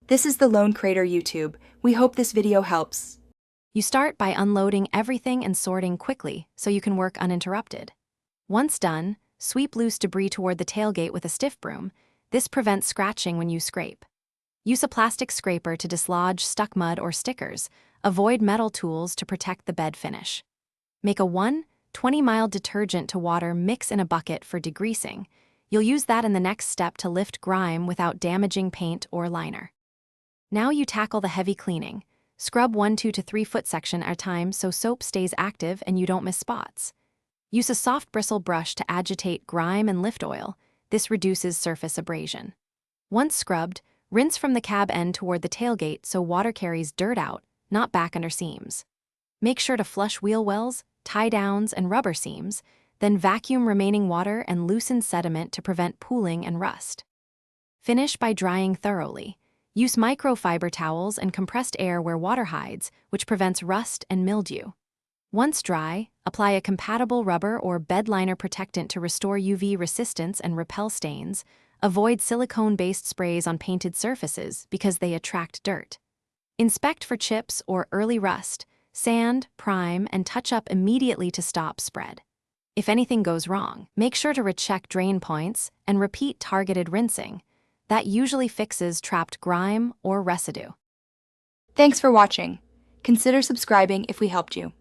This is the Lone Crater YouTube. We hope this video helps. You start by unloading everything and sorting quickly so you can work uninterrupted. Once done, sweep loose debris toward the tailgate with a stiff broom. This prevents scratching when you scrape. Use a plastic scraper to dislodge stuck mud or stickers. Avoid metal tools to protect the bed finish. Make a 1-20 detergent to water mix in a bucket for degreasing. You'll use that in the next step to lift grime without damaging paint or liner. Now you tackle the heavy cleaning. Scrub 2 to 3 foot section at a time so soap stays active and you don't miss spots. Use a soft bristle brush to agitate grime and lift oil. This reduces surface abrasion. Once scrubbed, rinse from the cab end toward the tailgate so water carries dirt out, not back under seams. Make sure to flush wheel wells, tie downs, and rubber seams, then vacuum remaining water and loosen sediment to prevent pooling and rust. Finish by drying thoroughly. Use microfiber towels and compressed air where water hides, which prevents rust and mildew. Once dry, apply a compatible rubber or bed liner protectant to restore UV resistance and repel stains. Avoid silicone-based sprays on painted surfaces because they attract dirt. Inspect for chips or early rust. Sand, prime, and touch up immediately to stop spread. If anything goes wrong, make sure to recheck drain points and repeat targeted rinsing. That usually fixes trapped grime or residue. Thanks for watching. Consider subscribing if we helped you.